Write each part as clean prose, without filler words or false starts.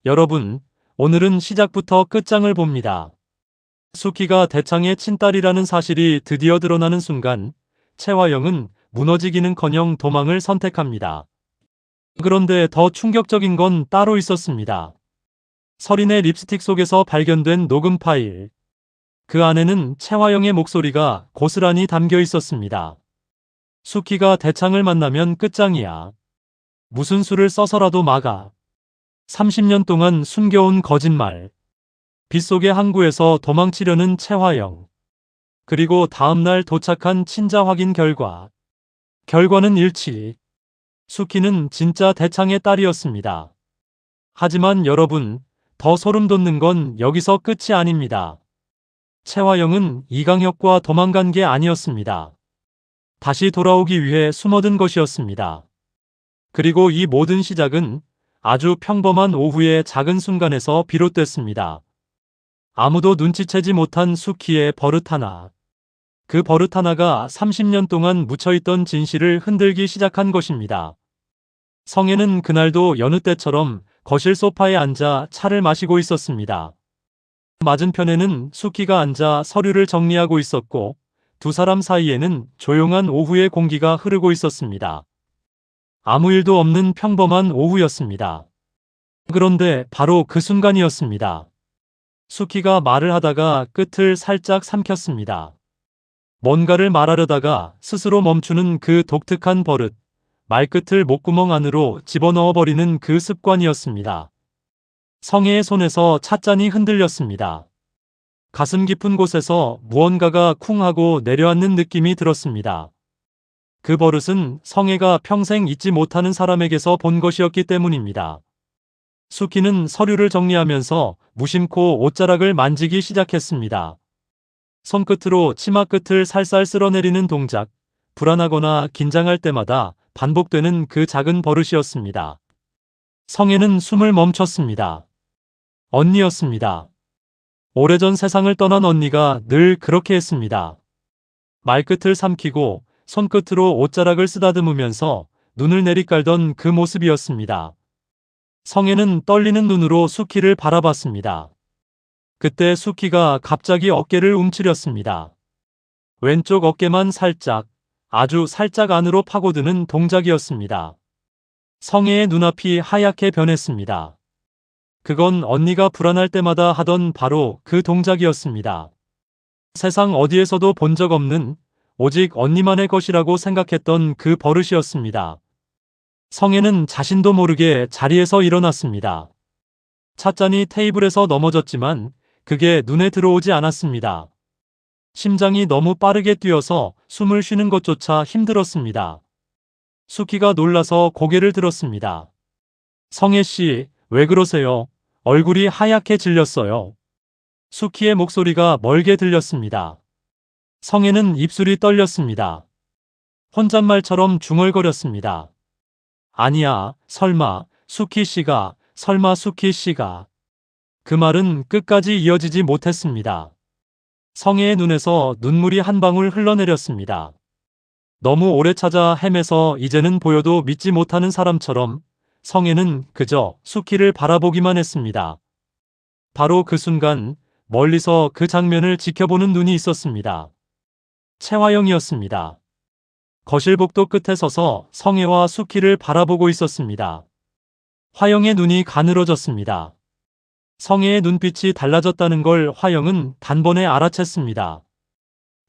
여러분, 오늘은 시작부터 끝장을 봅니다. 수키가 대창의 친딸이라는 사실이 드디어 드러나는 순간 채화영은 무너지기는커녕 도망을 선택합니다. 그런데 더 충격적인 건 따로 있었습니다. 서린의 립스틱 속에서 발견된 녹음 파일. 그 안에는 채화영의 목소리가 고스란히 담겨 있었습니다. 수키가 대창을 만나면 끝장이야. 무슨 수를 써서라도 막아. 30년 동안 숨겨온 거짓말. 빗속의 항구에서 도망치려는 채화영. 그리고 다음날 도착한 친자 확인 결과는 일치. 수키는 진짜 대창의 딸이었습니다. 하지만 여러분, 더 소름 돋는 건 여기서 끝이 아닙니다. 채화영은 이강혁과 도망간 게 아니었습니다. 다시 돌아오기 위해 숨어든 것이었습니다. 그리고 이 모든 시작은 아주 평범한 오후의 작은 순간에서 비롯됐습니다. 아무도 눈치채지 못한 수키의 버릇 하나. 그 버릇 하나가 30년 동안 묻혀있던 진실을 흔들기 시작한 것입니다. 성혜는 그날도 여느 때처럼 거실 소파에 앉아 차를 마시고 있었습니다. 맞은편에는 수키가 앉아 서류를 정리하고 있었고 두 사람 사이에는 조용한 오후의 공기가 흐르고 있었습니다. 아무 일도 없는 평범한 오후였습니다. 그런데 바로 그 순간이었습니다. 수키가 말을 하다가 끝을 살짝 삼켰습니다. 뭔가를 말하려다가 스스로 멈추는 그 독특한 버릇, 말끝을 목구멍 안으로 집어넣어버리는 그 습관이었습니다. 성혜의 손에서 찻잔이 흔들렸습니다. 가슴 깊은 곳에서 무언가가 쿵 하고 내려앉는 느낌이 들었습니다. 그 버릇은 성혜가 평생 잊지 못하는 사람에게서 본 것이었기 때문입니다. 수키는 서류를 정리하면서 무심코 옷자락을 만지기 시작했습니다. 손끝으로 치마 끝을 살살 쓸어내리는 동작, 불안하거나 긴장할 때마다 반복되는 그 작은 버릇이었습니다. 성혜는 숨을 멈췄습니다. 언니였습니다. 오래전 세상을 떠난 언니가 늘 그렇게 했습니다. 말끝을 삼키고 손끝으로 옷자락을 쓰다듬으면서 눈을 내리깔던 그 모습이었습니다. 성혜는 떨리는 눈으로 수키를 바라봤습니다. 그때 수키가 갑자기 어깨를 움츠렸습니다. 왼쪽 어깨만 살짝, 아주 살짝 안으로 파고드는 동작이었습니다. 성혜의 눈앞이 하얗게 변했습니다. 그건 언니가 불안할 때마다 하던 바로 그 동작이었습니다. 세상 어디에서도 본 적 없는, 오직 언니만의 것이라고 생각했던 그 버릇이었습니다. 성혜는 자신도 모르게 자리에서 일어났습니다. 찻잔이 테이블에서 넘어졌지만 그게 눈에 들어오지 않았습니다. 심장이 너무 빠르게 뛰어서 숨을 쉬는 것조차 힘들었습니다. 수키가 놀라서 고개를 들었습니다. 성혜 씨, 왜 그러세요? 얼굴이 하얗게 질렸어요. 수키의 목소리가 멀게 들렸습니다. 성혜는 입술이 떨렸습니다. 혼잣말처럼 중얼거렸습니다. 아니야, 설마, 수키 씨가, 설마 수키 씨가. 그 말은 끝까지 이어지지 못했습니다. 성혜의 눈에서 눈물이 한 방울 흘러내렸습니다. 너무 오래 찾아 헤매서 이제는 보여도 믿지 못하는 사람처럼 성혜는 그저 수키를 바라보기만 했습니다. 바로 그 순간 멀리서 그 장면을 지켜보는 눈이 있었습니다. 채화영이었습니다. 거실 복도 끝에 서서 성혜와 수키를 바라보고 있었습니다. 화영의 눈이 가늘어졌습니다. 성혜의 눈빛이 달라졌다는 걸 화영은 단번에 알아챘습니다.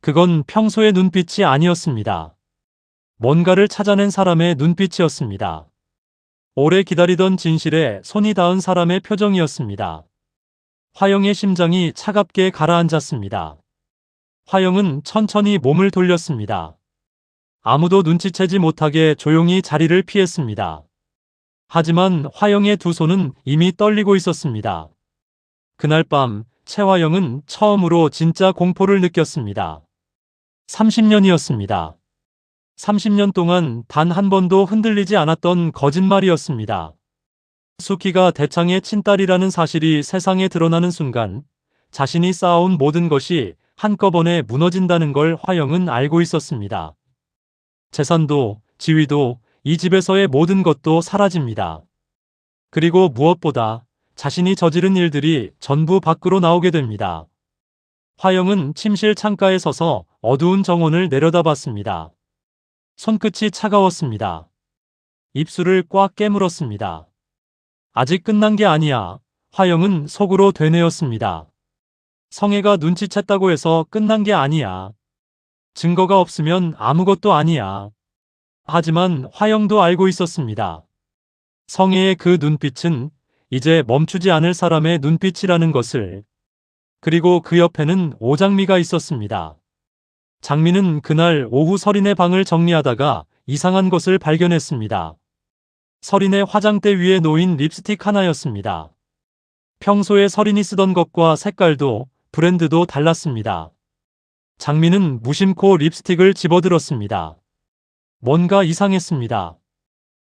그건 평소의 눈빛이 아니었습니다. 뭔가를 찾아낸 사람의 눈빛이었습니다. 오래 기다리던 진실에 손이 닿은 사람의 표정이었습니다. 화영의 심장이 차갑게 가라앉았습니다. 화영은 천천히 몸을 돌렸습니다. 아무도 눈치채지 못하게 조용히 자리를 피했습니다. 하지만 화영의 두 손은 이미 떨리고 있었습니다. 그날 밤 채화영은 처음으로 진짜 공포를 느꼈습니다. 30년이었습니다. 30년 동안 단 한 번도 흔들리지 않았던 거짓말이었습니다. 수키가 대창의 친딸이라는 사실이 세상에 드러나는 순간 자신이 쌓아온 모든 것이 한꺼번에 무너진다는 걸 화영은 알고 있었습니다. 재산도, 지위도, 이 집에서의 모든 것도 사라집니다. 그리고 무엇보다 자신이 저지른 일들이 전부 밖으로 나오게 됩니다. 화영은 침실 창가에 서서 어두운 정원을 내려다봤습니다. 손끝이 차가웠습니다. 입술을 꽉 깨물었습니다. 아직 끝난 게 아니야. 화영은 속으로 되뇌었습니다. 성애가 눈치챘다고 해서 끝난 게 아니야. 증거가 없으면 아무것도 아니야. 하지만 화영도 알고 있었습니다. 성애의 그 눈빛은 이제 멈추지 않을 사람의 눈빛이라는 것을. 그리고 그 옆에는 오장미가 있었습니다. 장미는 그날 오후 서린의 방을 정리하다가 이상한 것을 발견했습니다. 서린의 화장대 위에 놓인 립스틱 하나였습니다. 평소에 서린이 쓰던 것과 색깔도 브랜드도 달랐습니다. 장미는 무심코 립스틱을 집어들었습니다. 뭔가 이상했습니다.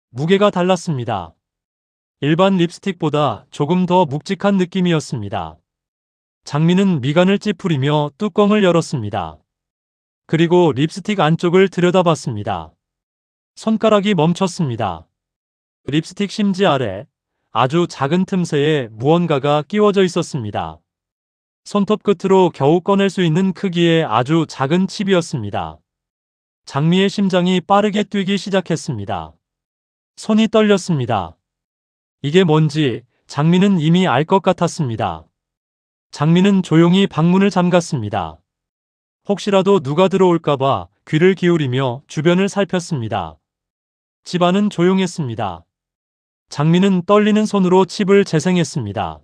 무게가 달랐습니다. 일반 립스틱보다 조금 더 묵직한 느낌이었습니다. 장미는 미간을 찌푸리며 뚜껑을 열었습니다. 그리고 립스틱 안쪽을 들여다봤습니다. 손가락이 멈췄습니다. 립스틱 심지 아래 아주 작은 틈새에 무언가가 끼워져 있었습니다. 손톱 끝으로 겨우 꺼낼 수 있는 크기의 아주 작은 칩이었습니다. 장미의 심장이 빠르게 뛰기 시작했습니다. 손이 떨렸습니다. 이게 뭔지 장미는 이미 알 것 같았습니다. 장미는 조용히 방문을 잠갔습니다. 혹시라도 누가 들어올까봐 귀를 기울이며 주변을 살폈습니다. 집안은 조용했습니다. 장미는 떨리는 손으로 칩을 재생했습니다.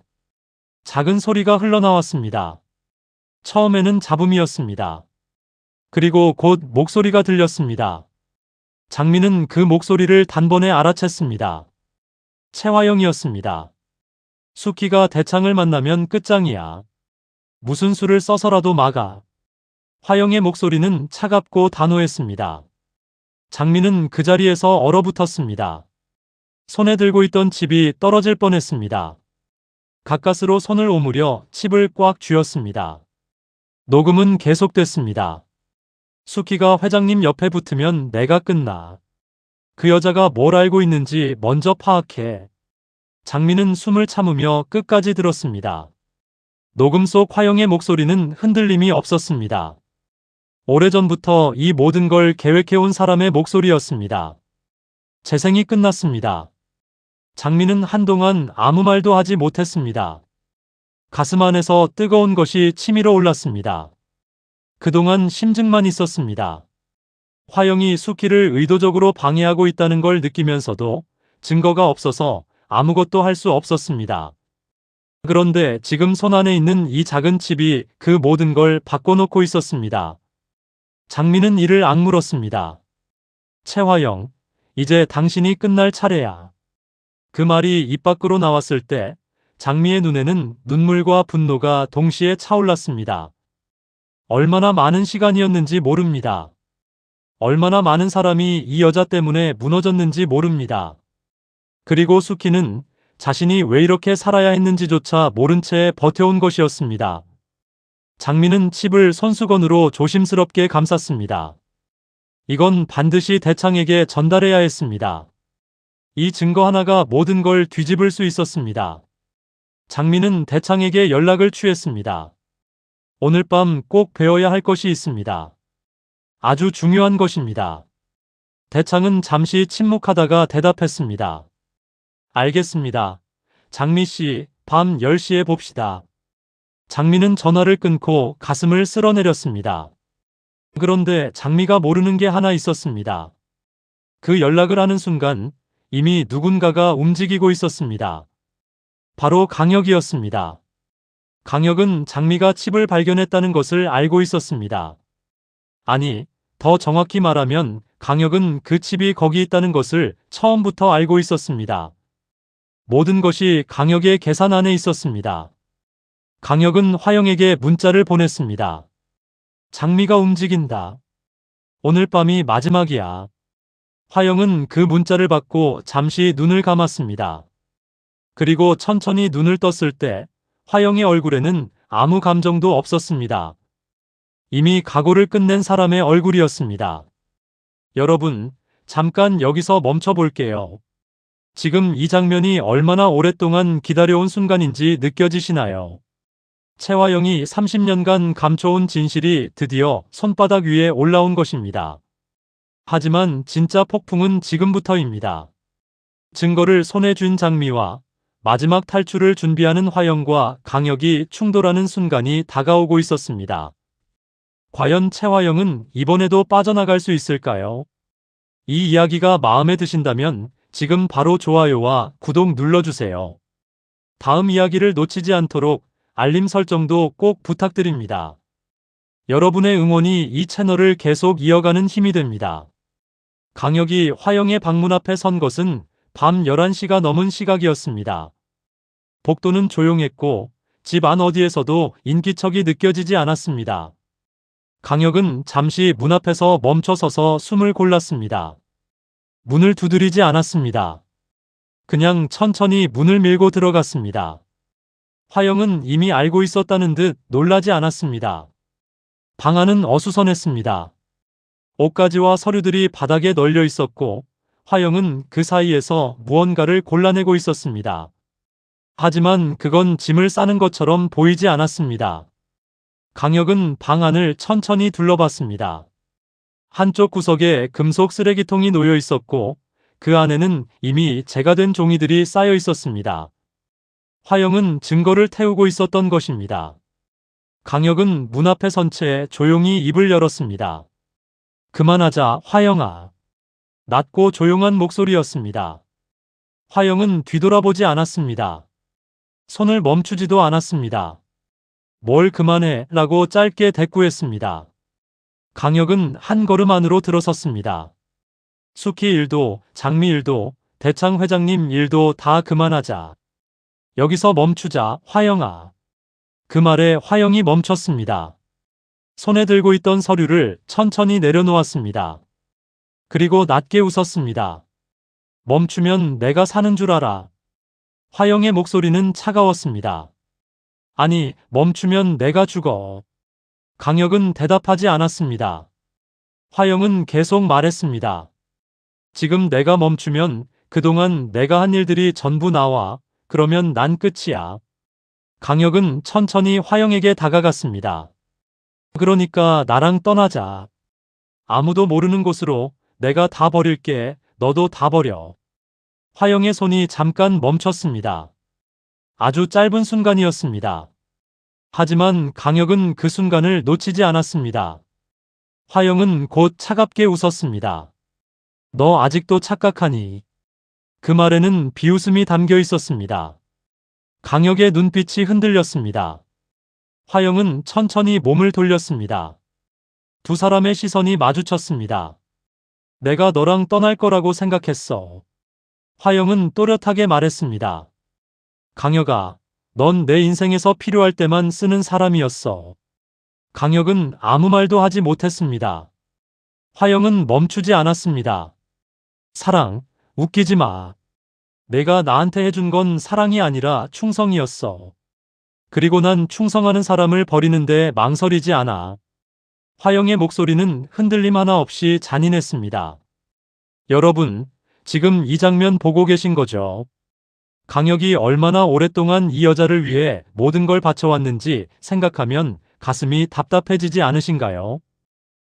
작은 소리가 흘러나왔습니다. 처음에는 잡음이었습니다. 그리고 곧 목소리가 들렸습니다. 장미는 그 목소리를 단번에 알아챘습니다. 최화영이었습니다. 수키가 대창을 만나면 끝장이야. 무슨 수를 써서라도 막아. 화영의 목소리는 차갑고 단호했습니다. 장미는 그 자리에서 얼어붙었습니다. 손에 들고 있던 칩이 떨어질 뻔했습니다. 가까스로 손을 오므려 칩을 꽉 쥐었습니다. 녹음은 계속됐습니다. 수키가 회장님 옆에 붙으면 내가 끝나. 그 여자가 뭘 알고 있는지 먼저 파악해. 장미는 숨을 참으며 끝까지 들었습니다. 녹음 속 화영의 목소리는 흔들림이 없었습니다. 오래전부터 이 모든 걸 계획해온 사람의 목소리였습니다. 재생이 끝났습니다. 장미는 한동안 아무 말도 하지 못했습니다. 가슴 안에서 뜨거운 것이 치밀어 올랐습니다. 그동안 심증만 있었습니다. 화영이 수키를 의도적으로 방해하고 있다는 걸 느끼면서도 증거가 없어서 아무것도 할 수 없었습니다. 그런데 지금 손 안에 있는 이 작은 칩이 그 모든 걸 바꿔놓고 있었습니다. 장미는 이를 악물었습니다. 최화영, 이제 당신이 끝날 차례야. 그 말이 입 밖으로 나왔을 때 장미의 눈에는 눈물과 분노가 동시에 차올랐습니다. 얼마나 많은 시간이었는지 모릅니다. 얼마나 많은 사람이 이 여자 때문에 무너졌는지 모릅니다. 그리고 수키는 자신이 왜 이렇게 살아야 했는지조차 모른 채 버텨온 것이었습니다. 장미는 칩을 손수건으로 조심스럽게 감쌌습니다. 이건 반드시 대창에게 전달해야 했습니다. 이 증거 하나가 모든 걸 뒤집을 수 있었습니다. 장미는 대창에게 연락을 취했습니다. 오늘 밤 꼭 배워야 할 것이 있습니다. 아주 중요한 것입니다. 대창은 잠시 침묵하다가 대답했습니다. 알겠습니다. 장미 씨, 밤 10시에 봅시다. 장미는 전화를 끊고 가슴을 쓸어내렸습니다. 그런데 장미가 모르는 게 하나 있었습니다. 그 연락을 하는 순간 이미 누군가가 움직이고 있었습니다. 바로 강혁이었습니다. 강혁은 장미가 칩을 발견했다는 것을 알고 있었습니다. 아니, 더 정확히 말하면 강혁은 그 칩이 거기 있다는 것을 처음부터 알고 있었습니다. 모든 것이 강혁의 계산 안에 있었습니다. 강혁은 화영에게 문자를 보냈습니다. 장미가 움직인다. 오늘 밤이 마지막이야. 화영은 그 문자를 받고 잠시 눈을 감았습니다. 그리고 천천히 눈을 떴을 때 화영의 얼굴에는 아무 감정도 없었습니다. 이미 각오를 끝낸 사람의 얼굴이었습니다. 여러분, 잠깐 여기서 멈춰 볼게요. 지금 이 장면이 얼마나 오랫동안 기다려온 순간인지 느껴지시나요? 채화영이 30년간 감춰온 진실이 드디어 손바닥 위에 올라온 것입니다. 하지만 진짜 폭풍은 지금부터입니다. 증거를 손에 쥔 장미와 마지막 탈출을 준비하는 화영과 강혁이 충돌하는 순간이 다가오고 있었습니다. 과연 채화영은 이번에도 빠져나갈 수 있을까요? 이 이야기가 마음에 드신다면 지금 바로 좋아요와 구독 눌러주세요. 다음 이야기를 놓치지 않도록 알림 설정도 꼭 부탁드립니다. 여러분의 응원이 이 채널을 계속 이어가는 힘이 됩니다. 강혁이 화영의 방문 앞에 선 것은 밤 11시가 넘은 시각이었습니다. 복도는 조용했고 집 안 어디에서도 인기척이 느껴지지 않았습니다. 강혁은 잠시 문 앞에서 멈춰 서서 숨을 골랐습니다. 문을 두드리지 않았습니다. 그냥 천천히 문을 밀고 들어갔습니다. 화영은 이미 알고 있었다는 듯 놀라지 않았습니다. 방 안은 어수선했습니다. 옷가지와 서류들이 바닥에 널려 있었고 화영은 그 사이에서 무언가를 골라내고 있었습니다. 하지만 그건 짐을 싸는 것처럼 보이지 않았습니다. 강혁은 방 안을 천천히 둘러봤습니다. 한쪽 구석에 금속 쓰레기통이 놓여 있었고 그 안에는 이미 재가된 종이들이 쌓여 있었습니다. 화영은 증거를 태우고 있었던 것입니다. 강혁은 문 앞에 선 채 조용히 입을 열었습니다. 그만하자, 화영아. 낮고 조용한 목소리였습니다. 화영은 뒤돌아보지 않았습니다. 손을 멈추지도 않았습니다. 뭘 그만해 라고 짧게 대꾸했습니다. 강혁은 한 걸음 안으로 들어섰습니다. 수키 일도, 장미 일도, 대창 회장님 일도 다 그만하자. 여기서 멈추자, 화영아. 그 말에 화영이 멈췄습니다. 손에 들고 있던 서류를 천천히 내려놓았습니다. 그리고 낮게 웃었습니다. 멈추면 내가 사는 줄 알아. 화영의 목소리는 차가웠습니다. 아니, 멈추면 내가 죽어. 강혁은 대답하지 않았습니다. 화영은 계속 말했습니다. 지금 내가 멈추면 그동안 내가 한 일들이 전부 나와. 그러면 난 끝이야. 강혁은 천천히 화영에게 다가갔습니다. 그러니까 나랑 떠나자. 아무도 모르는 곳으로. 내가 다 버릴게. 너도 다 버려. 화영의 손이 잠깐 멈췄습니다. 아주 짧은 순간이었습니다. 하지만 강혁은 그 순간을 놓치지 않았습니다. 화영은 곧 차갑게 웃었습니다. 너 아직도 착각하니? 그 말에는 비웃음이 담겨 있었습니다. 강혁의 눈빛이 흔들렸습니다. 화영은 천천히 몸을 돌렸습니다. 두 사람의 시선이 마주쳤습니다. 내가 너랑 떠날 거라고 생각했어. 화영은 또렷하게 말했습니다. 강혁아, 넌 내 인생에서 필요할 때만 쓰는 사람이었어. 강혁은 아무 말도 하지 못했습니다. 화영은 멈추지 않았습니다. 사랑, 웃기지 마. 내가 나한테 해준 건 사랑이 아니라 충성이었어. 그리고 난 충성하는 사람을 버리는데 망설이지 않아. 화영의 목소리는 흔들림 하나 없이 잔인했습니다. 여러분, 지금 이 장면 보고 계신 거죠? 강혁이 얼마나 오랫동안 이 여자를 위해 모든 걸 바쳐왔는지 생각하면 가슴이 답답해지지 않으신가요?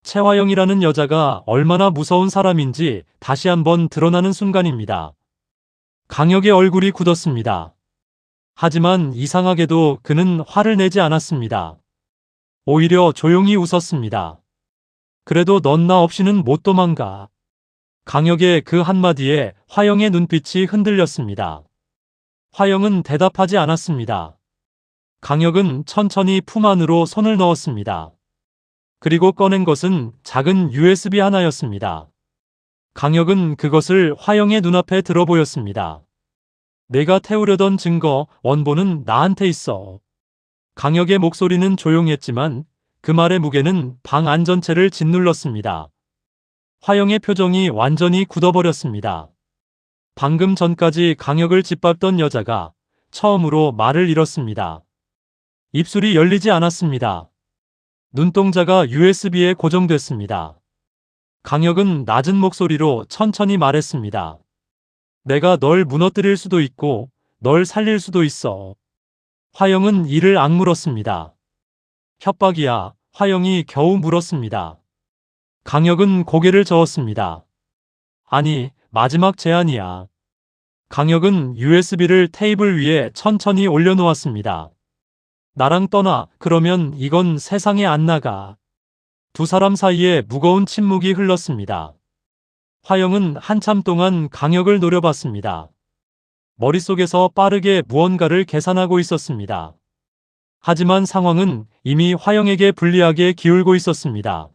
채화영이라는 여자가 얼마나 무서운 사람인지 다시 한번 드러나는 순간입니다. 강혁의 얼굴이 굳었습니다. 하지만 이상하게도 그는 화를 내지 않았습니다. 오히려 조용히 웃었습니다. 그래도 넌 나 없이는 못 도망가. 강혁의 그 한마디에 화영의 눈빛이 흔들렸습니다. 화영은 대답하지 않았습니다. 강혁은 천천히 품 안으로 손을 넣었습니다. 그리고 꺼낸 것은 작은 USB 하나였습니다. 강혁은 그것을 화영의 눈앞에 들어 보였습니다. 내가 태우려던 증거, 원본은 나한테 있어. 강혁의 목소리는 조용했지만 그 말의 무게는 방 안 전체를 짓눌렀습니다. 화영의 표정이 완전히 굳어버렸습니다. 방금 전까지 강혁을 짓밟던 여자가 처음으로 말을 잃었습니다. 입술이 열리지 않았습니다. 눈동자가 USB에 고정됐습니다. 강혁은 낮은 목소리로 천천히 말했습니다. 내가 널 무너뜨릴 수도 있고 널 살릴 수도 있어. 화영은 이를 악물었습니다. 협박이야. 화영이 겨우 물었습니다. 강혁은 고개를 저었습니다. 아니, 마지막 제안이야. 강혁은 USB를 테이블 위에 천천히 올려놓았습니다. 나랑 떠나. 그러면 이건 세상에 안 나가. 두 사람 사이에 무거운 침묵이 흘렀습니다. 화영은 한참 동안 강혁을 노려봤습니다. 머릿속에서 빠르게 무언가를 계산하고 있었습니다. 하지만 상황은 이미 화영에게 불리하게 기울고 있었습니다.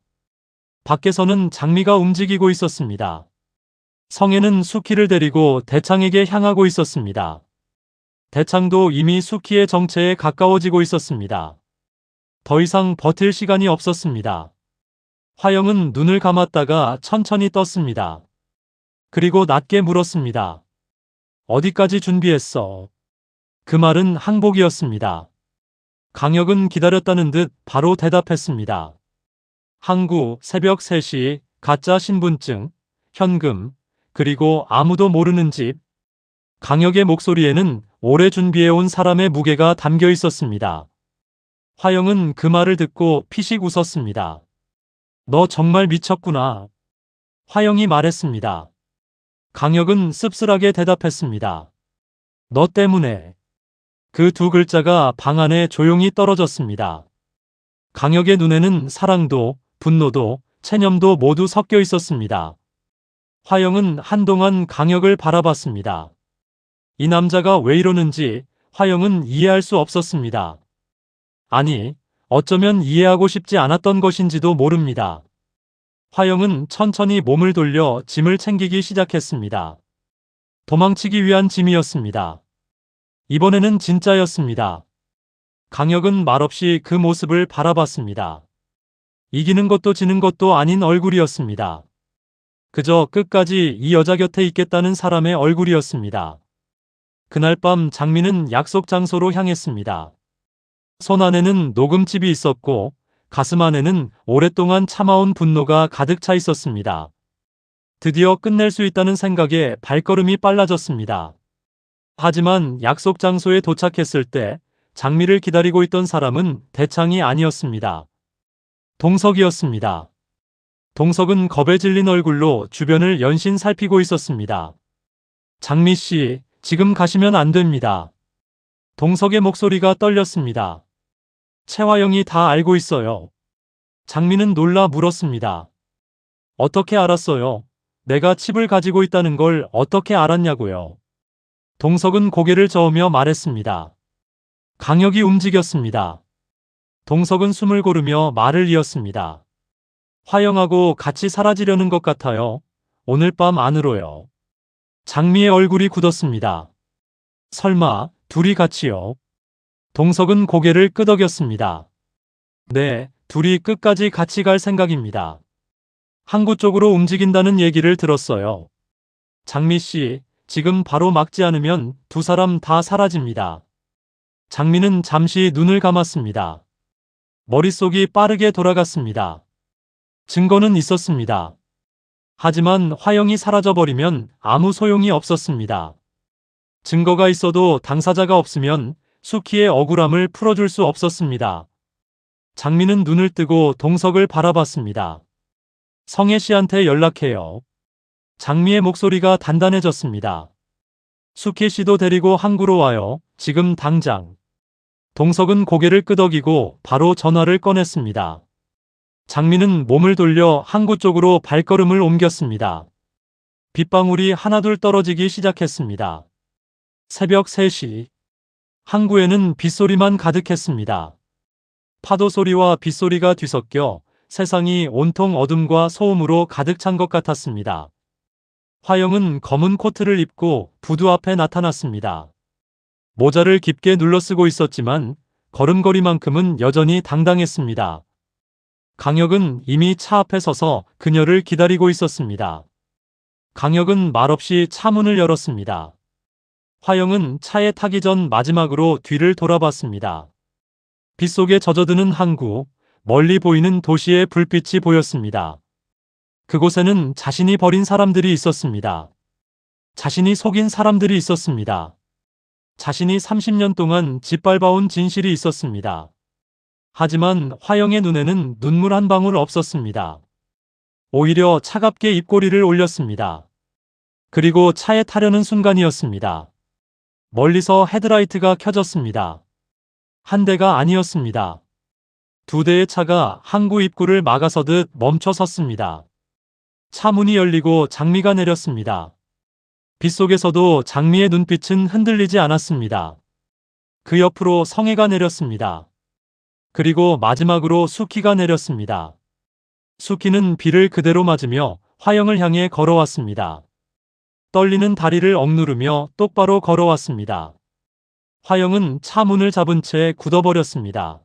밖에서는 장미가 움직이고 있었습니다. 성혜는 수키를 데리고 대창에게 향하고 있었습니다. 대창도 이미 수키의 정체에 가까워지고 있었습니다. 더 이상 버틸 시간이 없었습니다. 화영은 눈을 감았다가 천천히 떴습니다. 그리고 낮게 물었습니다. 어디까지 준비했어? 그 말은 항복이었습니다. 강혁은 기다렸다는 듯 바로 대답했습니다. 항구, 새벽 3시, 가짜 신분증, 현금, 그리고 아무도 모르는 집. 강혁의 목소리에는 오래 준비해온 사람의 무게가 담겨 있었습니다. 화영은 그 말을 듣고 피식 웃었습니다. 너 정말 미쳤구나. 화영이 말했습니다. 강혁은 씁쓸하게 대답했습니다. 너 때문에. 그 두 글자가 방 안에 조용히 떨어졌습니다. 강혁의 눈에는 사랑도, 분노도, 체념도 모두 섞여 있었습니다. 화영은 한동안 강혁을 바라봤습니다. 이 남자가 왜 이러는지 화영은 이해할 수 없었습니다. 아니, 어쩌면 이해하고 싶지 않았던 것인지도 모릅니다. 화영은 천천히 몸을 돌려 짐을 챙기기 시작했습니다. 도망치기 위한 짐이었습니다. 이번에는 진짜였습니다. 강혁은 말없이 그 모습을 바라봤습니다. 이기는 것도 지는 것도 아닌 얼굴이었습니다. 그저 끝까지 이 여자 곁에 있겠다는 사람의 얼굴이었습니다. 그날 밤 장미는 약속 장소로 향했습니다. 손 안에는 녹음집이 있었고 가슴 안에는 오랫동안 참아온 분노가 가득 차 있었습니다. 드디어 끝낼 수 있다는 생각에 발걸음이 빨라졌습니다. 하지만 약속 장소에 도착했을 때 장미를 기다리고 있던 사람은 대창이 아니었습니다. 동석이었습니다. 동석은 겁에 질린 얼굴로 주변을 연신 살피고 있었습니다. 장미 씨, 지금 가시면 안 됩니다. 동석의 목소리가 떨렸습니다. 채화영이 다 알고 있어요. 장미는 놀라 물었습니다. 어떻게 알았어요? 내가 칩을 가지고 있다는 걸 어떻게 알았냐고요. 동석은 고개를 저으며 말했습니다. 강혁이 움직였습니다. 동석은 숨을 고르며 말을 이었습니다. 화영하고 같이 사라지려는 것 같아요. 오늘 밤 안으로요. 장미의 얼굴이 굳었습니다. 설마 둘이 같이요? 동석은 고개를 끄덕였습니다. 네, 둘이 끝까지 같이 갈 생각입니다. 항구 쪽으로 움직인다는 얘기를 들었어요. 장미 씨, 지금 바로 막지 않으면 두 사람 다 사라집니다. 장미는 잠시 눈을 감았습니다. 머릿속이 빠르게 돌아갔습니다. 증거는 있었습니다. 하지만 화영이 사라져버리면 아무 소용이 없었습니다. 증거가 있어도 당사자가 없으면 수키의 억울함을 풀어줄 수 없었습니다. 장미는 눈을 뜨고 동석을 바라봤습니다. 성혜 씨한테 연락해요. 장미의 목소리가 단단해졌습니다. 수키 씨도 데리고 항구로 와요. 지금 당장. 동석은 고개를 끄덕이고 바로 전화를 꺼냈습니다. 장미는 몸을 돌려 항구 쪽으로 발걸음을 옮겼습니다. 빗방울이 하나둘 떨어지기 시작했습니다. 새벽 3시. 항구에는 빗소리만 가득했습니다. 파도 소리와 빗소리가 뒤섞여 세상이 온통 어둠과 소음으로 가득 찬 것 같았습니다. 화영은 검은 코트를 입고 부두 앞에 나타났습니다. 모자를 깊게 눌러쓰고 있었지만 걸음걸이만큼은 여전히 당당했습니다. 강혁은 이미 차 앞에 서서 그녀를 기다리고 있었습니다. 강혁은 말없이 차 문을 열었습니다. 화영은 차에 타기 전 마지막으로 뒤를 돌아봤습니다. 빗속에 젖어드는 항구, 멀리 보이는 도시의 불빛이 보였습니다. 그곳에는 자신이 버린 사람들이 있었습니다. 자신이 속인 사람들이 있었습니다. 자신이 30년 동안 짓밟아온 진실이 있었습니다. 하지만 화영의 눈에는 눈물 한 방울 없었습니다. 오히려 차갑게 입꼬리를 올렸습니다. 그리고 차에 타려는 순간이었습니다. 멀리서 헤드라이트가 켜졌습니다. 한 대가 아니었습니다. 두 대의 차가 항구 입구를 막아서듯 멈춰 섰습니다. 차 문이 열리고 장미가 내렸습니다. 빗속에서도 장미의 눈빛은 흔들리지 않았습니다. 그 옆으로 성혜가 내렸습니다. 그리고 마지막으로 수키가 내렸습니다. 수키는 비를 그대로 맞으며 화영을 향해 걸어왔습니다. 떨리는 다리를 억누르며 똑바로 걸어왔습니다. 화영은 차 문을 잡은 채 굳어버렸습니다.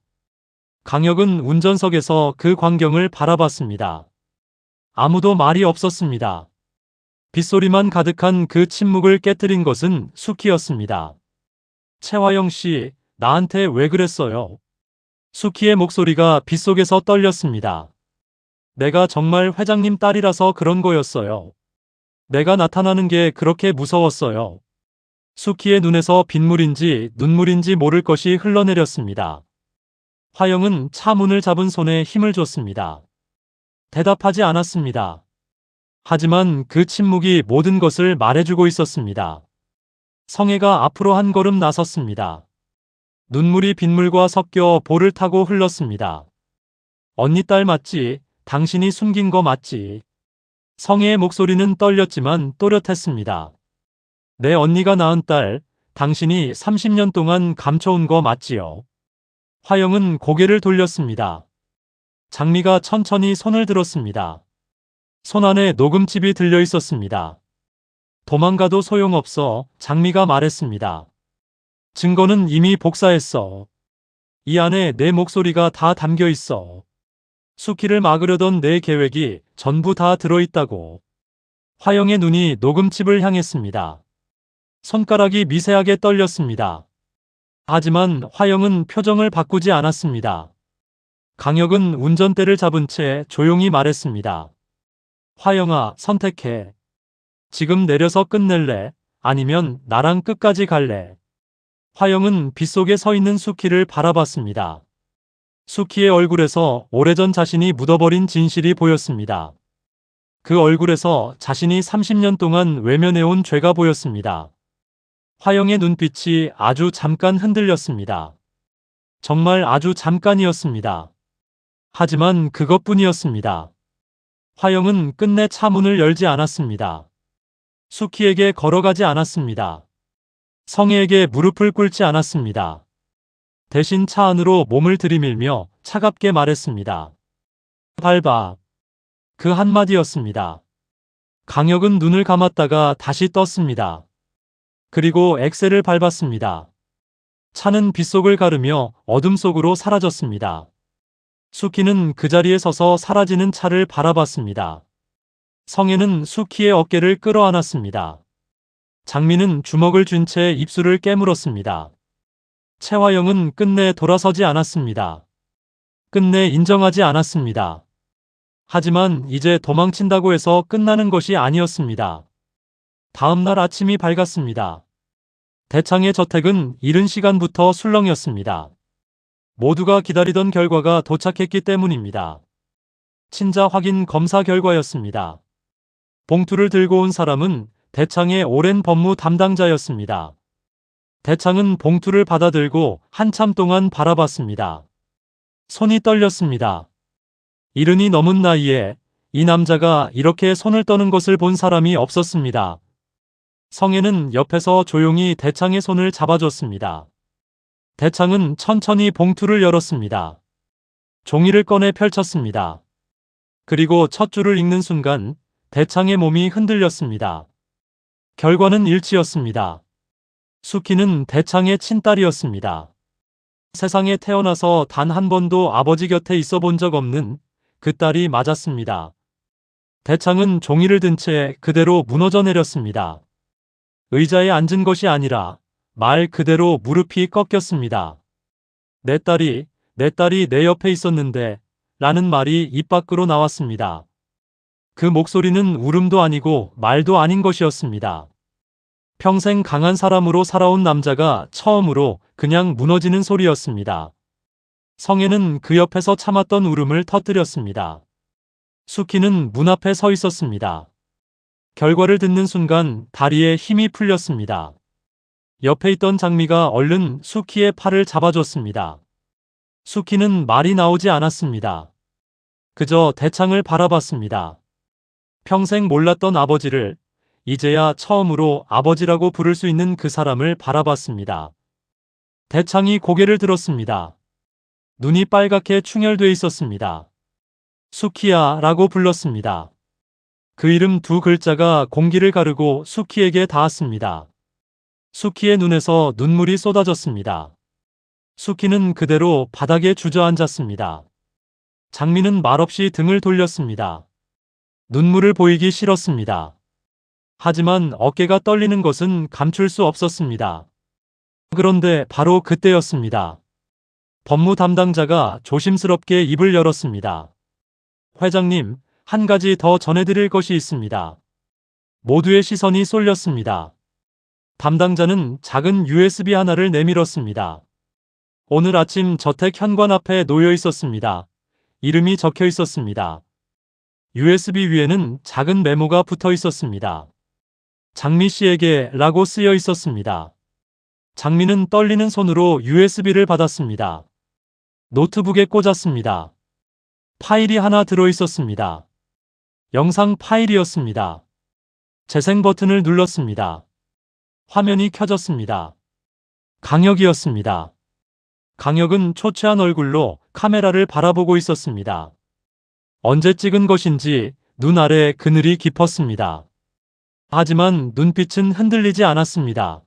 강혁은 운전석에서 그 광경을 바라봤습니다. 아무도 말이 없었습니다. 빗소리만 가득한 그 침묵을 깨뜨린 것은 수키였습니다. 최화영 씨, 나한테 왜 그랬어요? 수키의 목소리가 빗속에서 떨렸습니다. 내가 정말 회장님 딸이라서 그런 거였어요. 내가 나타나는 게 그렇게 무서웠어요. 수키의 눈에서 빗물인지 눈물인지 모를 것이 흘러내렸습니다. 화영은 차 문을 잡은 손에 힘을 줬습니다. 대답하지 않았습니다. 하지만 그 침묵이 모든 것을 말해주고 있었습니다. 성혜가 앞으로 한 걸음 나섰습니다. 눈물이 빗물과 섞여 볼을 타고 흘렀습니다. 언니 딸 맞지? 당신이 숨긴 거 맞지? 성혜의 목소리는 떨렸지만 또렷했습니다. 내 언니가 낳은 딸, 당신이 30년 동안 감춰온 거 맞지요? 화영은 고개를 돌렸습니다. 장미가 천천히 손을 들었습니다. 손 안에 녹음칩이 들려 있었습니다. 도망가도 소용없어, 장미가 말했습니다. 증거는 이미 복사했어. 이 안에 내 목소리가 다 담겨 있어. 수키를 막으려던 내 계획이 전부 다 들어있다고. 화영의 눈이 녹음칩을 향했습니다. 손가락이 미세하게 떨렸습니다. 하지만 화영은 표정을 바꾸지 않았습니다. 강혁은 운전대를 잡은 채 조용히 말했습니다. 화영아, 선택해. 지금 내려서 끝낼래? 아니면 나랑 끝까지 갈래? 화영은 빗속에 서 있는 수키를 바라봤습니다. 수키의 얼굴에서 오래전 자신이 묻어버린 진실이 보였습니다. 그 얼굴에서 자신이 30년 동안 외면해온 죄가 보였습니다. 화영의 눈빛이 아주 잠깐 흔들렸습니다. 정말 아주 잠깐이었습니다. 하지만 그것뿐이었습니다. 화영은 끝내 차 문을 열지 않았습니다. 수키에게 걸어가지 않았습니다. 성혜에게 무릎을 꿇지 않았습니다. 대신 차 안으로 몸을 들이밀며 차갑게 말했습니다. 밟아. 그 한마디였습니다. 강혁은 눈을 감았다가 다시 떴습니다. 그리고 엑셀을 밟았습니다. 차는 빗속을 가르며 어둠 속으로 사라졌습니다. 수키는 그 자리에 서서 사라지는 차를 바라봤습니다. 성혜는 수키의 어깨를 끌어안았습니다. 장미는 주먹을 쥔 채 입술을 깨물었습니다. 최화영은 끝내 돌아서지 않았습니다. 끝내 인정하지 않았습니다. 하지만 이제 도망친다고 해서 끝나는 것이 아니었습니다. 다음 날 아침이 밝았습니다. 대창의 저택은 이른 시간부터 술렁이었습니다. 모두가 기다리던 결과가 도착했기 때문입니다. 친자 확인 검사 결과였습니다. 봉투를 들고 온 사람은 대창의 오랜 법무 담당자였습니다. 대창은 봉투를 받아들고 한참 동안 바라봤습니다. 손이 떨렸습니다. 이른이 넘은 나이에 이 남자가 이렇게 손을 떠는 것을 본 사람이 없었습니다. 성혜는 옆에서 조용히 대창의 손을 잡아줬습니다. 대창은 천천히 봉투를 열었습니다. 종이를 꺼내 펼쳤습니다. 그리고 첫 줄을 읽는 순간 대창의 몸이 흔들렸습니다. 결과는 일치였습니다. 수키는 대창의 친딸이었습니다. 세상에 태어나서 단 한 번도 아버지 곁에 있어 본 적 없는 그 딸이 맞았습니다. 대창은 종이를 든 채 그대로 무너져 내렸습니다. 의자에 앉은 것이 아니라 말 그대로 무릎이 꺾였습니다. 내 딸이 내 옆에 있었는데 라는 말이 입 밖으로 나왔습니다. 그 목소리는 울음도 아니고 말도 아닌 것이었습니다. 평생 강한 사람으로 살아온 남자가 처음으로 그냥 무너지는 소리였습니다. 성혜는 그 옆에서 참았던 울음을 터뜨렸습니다. 수키는 문 앞에 서 있었습니다. 결과를 듣는 순간 다리에 힘이 풀렸습니다. 옆에 있던 장미가 얼른 수키의 팔을 잡아줬습니다. 수키는 말이 나오지 않았습니다. 그저 대창을 바라봤습니다. 평생 몰랐던 아버지를 이제야 처음으로 아버지라고 부를 수 있는 그 사람을 바라봤습니다. 대창이 고개를 들었습니다. 눈이 빨갛게 충혈돼 있었습니다. 수키야 라고 불렀습니다. 그 이름 두 글자가 공기를 가르고 수키에게 닿았습니다. 수키의 눈에서 눈물이 쏟아졌습니다. 수키는 그대로 바닥에 주저앉았습니다. 장미는 말없이 등을 돌렸습니다. 눈물을 보이기 싫었습니다. 하지만 어깨가 떨리는 것은 감출 수 없었습니다. 그런데 바로 그때였습니다. 법무 담당자가 조심스럽게 입을 열었습니다. 회장님, 한 가지 더 전해드릴 것이 있습니다. 모두의 시선이 쏠렸습니다. 담당자는 작은 USB 하나를 내밀었습니다. 오늘 아침 저택 현관 앞에 놓여 있었습니다. 이름이 적혀 있었습니다. USB 위에는 작은 메모가 붙어 있었습니다. 장미 씨에게 라고 쓰여 있었습니다. 장미는 떨리는 손으로 USB를 받았습니다. 노트북에 꽂았습니다. 파일이 하나 들어 있었습니다. 영상 파일이었습니다. 재생 버튼을 눌렀습니다. 화면이 켜졌습니다. 강혁이었습니다. 강혁은 초췌한 얼굴로 카메라를 바라보고 있었습니다. 언제 찍은 것인지 눈 아래 그늘이 깊었습니다. 하지만 눈빛은 흔들리지 않았습니다.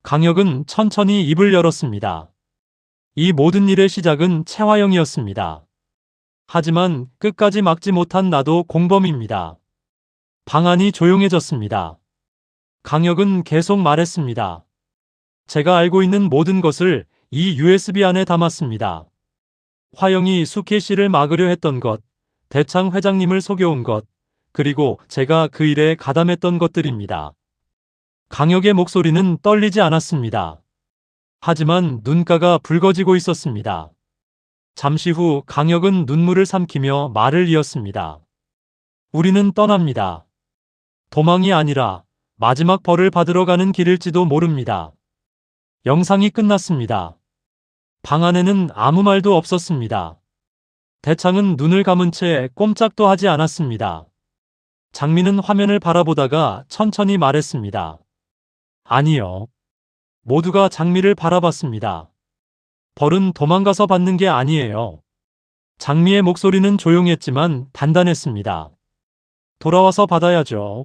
강혁은 천천히 입을 열었습니다. 이 모든 일의 시작은 채화영이었습니다. 하지만 끝까지 막지 못한 나도 공범입니다. 방안이 조용해졌습니다. 강혁은 계속 말했습니다. 제가 알고 있는 모든 것을 이 USB 안에 담았습니다. 화영이 수키 씨를 막으려 했던 것, 대창 회장님을 속여온 것, 그리고 제가 그 일에 가담했던 것들입니다. 강혁의 목소리는 떨리지 않았습니다. 하지만 눈가가 붉어지고 있었습니다. 잠시 후 강혁은 눈물을 삼키며 말을 이었습니다. 우리는 떠납니다. 도망이 아니라 마지막 벌을 받으러 가는 길일지도 모릅니다. 영상이 끝났습니다. 방 안에는 아무 말도 없었습니다. 대창은 눈을 감은 채 꼼짝도 하지 않았습니다. 장미는 화면을 바라보다가 천천히 말했습니다. 아니요. 모두가 장미를 바라봤습니다. 벌은 도망가서 받는 게 아니에요. 장미의 목소리는 조용했지만 단단했습니다. 돌아와서 받아야죠.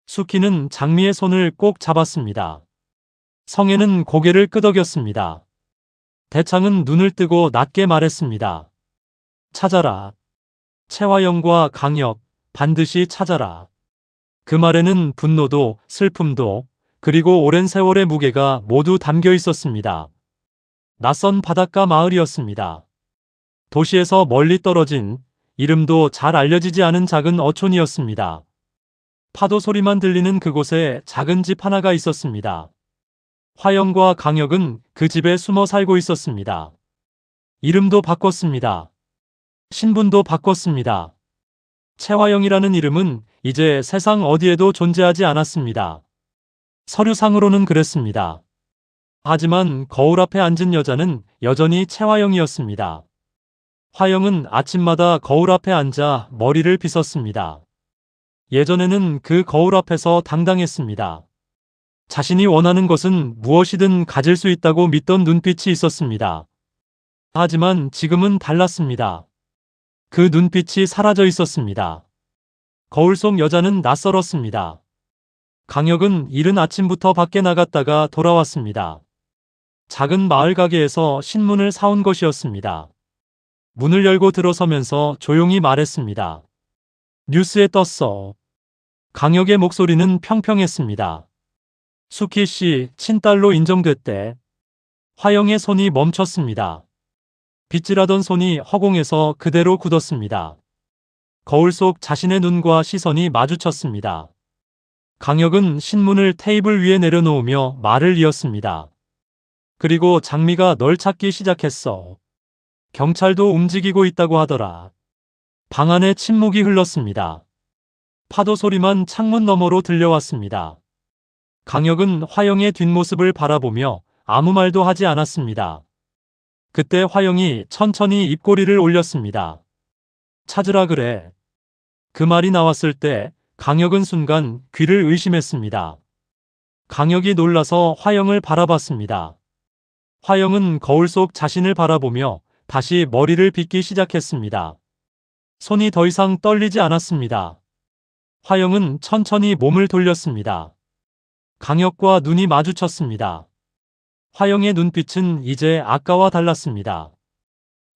수키는 장미의 손을 꼭 잡았습니다. 성혜는 고개를 끄덕였습니다. 대창은 눈을 뜨고 낮게 말했습니다. 찾아라. 채화영과 강혁, 반드시 찾아라. 그 말에는 분노도, 슬픔도, 그리고 오랜 세월의 무게가 모두 담겨 있었습니다. 낯선 바닷가 마을이었습니다. 도시에서 멀리 떨어진, 이름도 잘 알려지지 않은 작은 어촌이었습니다. 파도 소리만 들리는 그곳에 작은 집 하나가 있었습니다. 화영과 강혁은 그 집에 숨어 살고 있었습니다. 이름도 바꿨습니다. 신분도 바꿨습니다. 채화영이라는 이름은 이제 세상 어디에도 존재하지 않았습니다. 서류상으로는 그랬습니다. 하지만 거울 앞에 앉은 여자는 여전히 채화영이었습니다. 화영은 아침마다 거울 앞에 앉아 머리를 빗었습니다. 예전에는 그 거울 앞에서 당당했습니다. 자신이 원하는 것은 무엇이든 가질 수 있다고 믿던 눈빛이 있었습니다. 하지만 지금은 달랐습니다. 그 눈빛이 사라져 있었습니다. 거울 속 여자는 낯설었습니다. 강혁은 이른 아침부터 밖에 나갔다가 돌아왔습니다. 작은 마을 가게에서 신문을 사온 것이었습니다. 문을 열고 들어서면서 조용히 말했습니다. 뉴스에 떴어. 강혁의 목소리는 평평했습니다. 수키 씨 친딸로 인정됐대. 화영의 손이 멈췄습니다. 빗질하던 손이 허공에서 그대로 굳었습니다. 거울 속 자신의 눈과 시선이 마주쳤습니다. 강혁은 신문을 테이블 위에 내려놓으며 말을 이었습니다. 그리고 장미가 널 찾기 시작했어. 경찰도 움직이고 있다고 하더라. 방 안에 침묵이 흘렀습니다. 파도 소리만 창문 너머로 들려왔습니다. 강혁은 화영의 뒷모습을 바라보며 아무 말도 하지 않았습니다. 그때 화영이 천천히 입꼬리를 올렸습니다. 찾으라 그래. 그 말이 나왔을 때 강혁은 순간 귀를 의심했습니다. 강혁이 놀라서 화영을 바라봤습니다. 화영은 거울 속 자신을 바라보며 다시 머리를 빗기 시작했습니다. 손이 더 이상 떨리지 않았습니다. 화영은 천천히 몸을 돌렸습니다. 강혁과 눈이 마주쳤습니다. 화영의 눈빛은 이제 아까와 달랐습니다.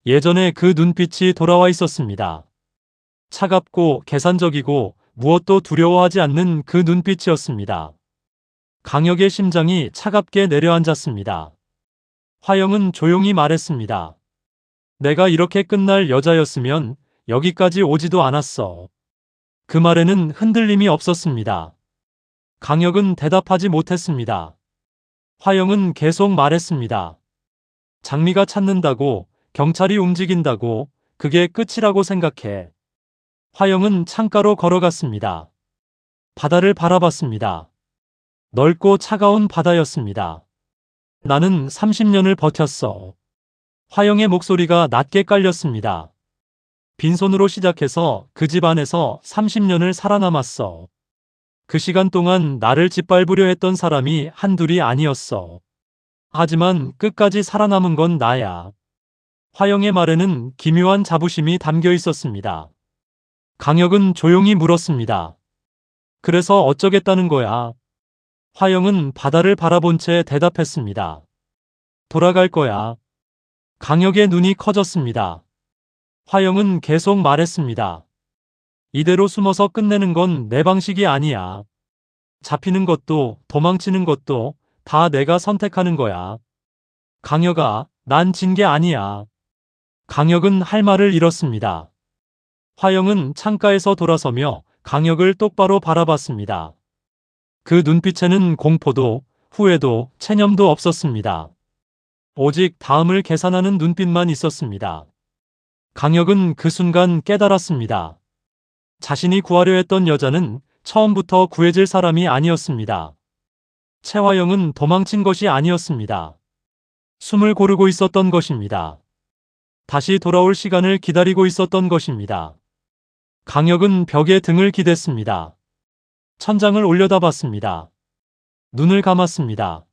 예전에 그 눈빛이 돌아와 있었습니다. 차갑고 계산적이고 무엇도 두려워하지 않는 그 눈빛이었습니다. 강혁의 심장이 차갑게 내려앉았습니다. 화영은 조용히 말했습니다. 내가 이렇게 끝날 여자였으면 여기까지 오지도 않았어. 그 말에는 흔들림이 없었습니다. 강혁은 대답하지 못했습니다. 화영은 계속 말했습니다. 장미가 찾는다고, 경찰이 움직인다고, 그게 끝이라고 생각해. 화영은 창가로 걸어갔습니다. 바다를 바라봤습니다. 넓고 차가운 바다였습니다. 나는 30년을 버텼어. 화영의 목소리가 낮게 깔렸습니다. 빈손으로 시작해서 그 집 안에서 30년을 살아남았어. 그 시간 동안 나를 짓밟으려 했던 사람이 한둘이 아니었어. 하지만 끝까지 살아남은 건 나야. 화영의 말에는 기묘한 자부심이 담겨 있었습니다. 강혁은 조용히 물었습니다. 그래서 어쩌겠다는 거야? 화영은 바다를 바라본 채 대답했습니다. 돌아갈 거야. 강혁의 눈이 커졌습니다. 화영은 계속 말했습니다. 이대로 숨어서 끝내는 건 내 방식이 아니야. 잡히는 것도 도망치는 것도 다 내가 선택하는 거야. 강혁아, 난 진 게 아니야. 강혁은 할 말을 잃었습니다. 화영은 창가에서 돌아서며 강혁을 똑바로 바라봤습니다. 그 눈빛에는 공포도 후회도 체념도 없었습니다. 오직 다음을 계산하는 눈빛만 있었습니다. 강혁은 그 순간 깨달았습니다. 자신이 구하려 했던 여자는 처음부터 구해질 사람이 아니었습니다. 최화영은 도망친 것이 아니었습니다. 숨을 고르고 있었던 것입니다. 다시 돌아올 시간을 기다리고 있었던 것입니다. 강혁은 벽에 등을 기댔습니다. 천장을 올려다봤습니다. 눈을 감았습니다.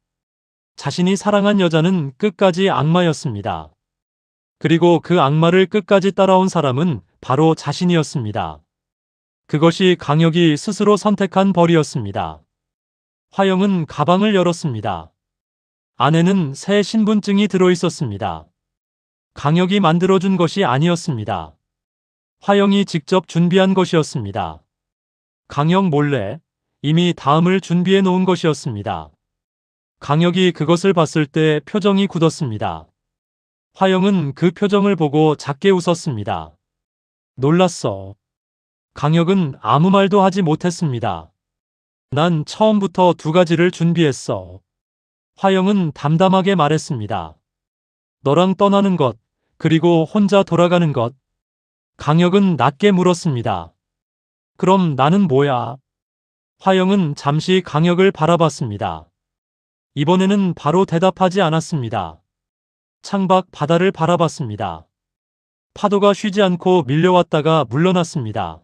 자신이 사랑한 여자는 끝까지 악마였습니다. 그리고 그 악마를 끝까지 따라온 사람은 바로 자신이었습니다. 그것이 강혁이 스스로 선택한 벌이었습니다. 화영은 가방을 열었습니다. 안에는 새 신분증이 들어있었습니다. 강혁이 만들어준 것이 아니었습니다. 화영이 직접 준비한 것이었습니다. 강혁 몰래 이미 다음을 준비해 놓은 것이었습니다. 강혁이 그것을 봤을 때 표정이 굳었습니다. 화영은 그 표정을 보고 작게 웃었습니다. 놀랐어. 강혁은 아무 말도 하지 못했습니다. 난 처음부터 두 가지를 준비했어. 화영은 담담하게 말했습니다. 너랑 떠나는 것, 그리고 혼자 돌아가는 것. 강혁은 낮게 물었습니다. 그럼 나는 뭐야? 화영은 잠시 강혁을 바라봤습니다. 이번에는 바로 대답하지 않았습니다. 창밖 바다를 바라봤습니다. 파도가 쉬지 않고 밀려왔다가 물러났습니다.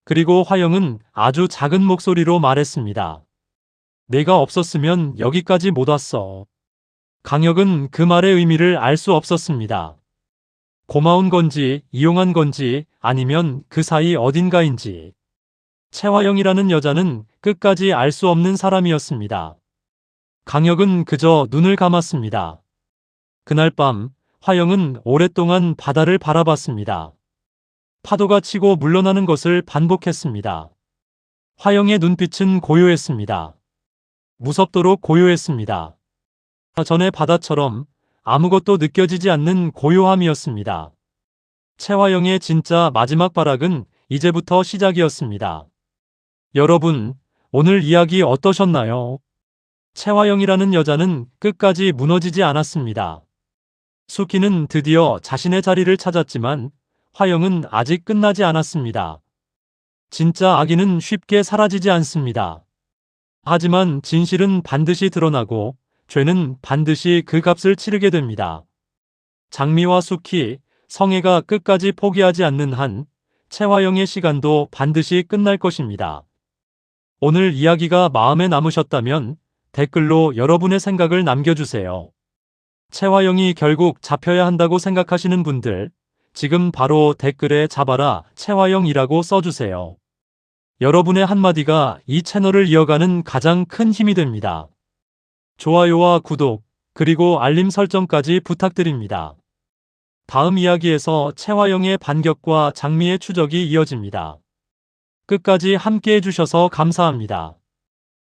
그리고 화영은 아주 작은 목소리로 말했습니다. 내가 없었으면 여기까지 못 왔어. 강혁은 그 말의 의미를 알 수 없었습니다. 고마운 건지 이용한 건지 아니면 그 사이 어딘가인지. 최화영이라는 여자는 끝까지 알 수 없는 사람이었습니다. 강혁은 그저 눈을 감았습니다. 그날 밤 화영은 오랫동안 바다를 바라봤습니다. 파도가 치고 물러나는 것을 반복했습니다. 화영의 눈빛은 고요했습니다. 무섭도록 고요했습니다. 전의 바다처럼 아무것도 느껴지지 않는 고요함이었습니다. 최화영의 진짜 마지막 발악은 이제부터 시작이었습니다. 여러분, 오늘 이야기 어떠셨나요? 채화영이라는 여자는 끝까지 무너지지 않았습니다. 수키는 드디어 자신의 자리를 찾았지만 화영은 아직 끝나지 않았습니다. 진짜 악인은 쉽게 사라지지 않습니다. 하지만 진실은 반드시 드러나고 죄는 반드시 그 값을 치르게 됩니다. 장미와 수키, 성애가 끝까지 포기하지 않는 한 채화영의 시간도 반드시 끝날 것입니다. 오늘 이야기가 마음에 남으셨다면 댓글로 여러분의 생각을 남겨주세요. 채화영이 결국 잡혀야 한다고 생각하시는 분들, 지금 바로 댓글에 잡아라 채화영이라고 써주세요. 여러분의 한마디가 이 채널을 이어가는 가장 큰 힘이 됩니다. 좋아요와 구독, 그리고 알림 설정까지 부탁드립니다. 다음 이야기에서 채화영의 반격과 장미의 추적이 이어집니다. 끝까지 함께 해주셔서 감사합니다.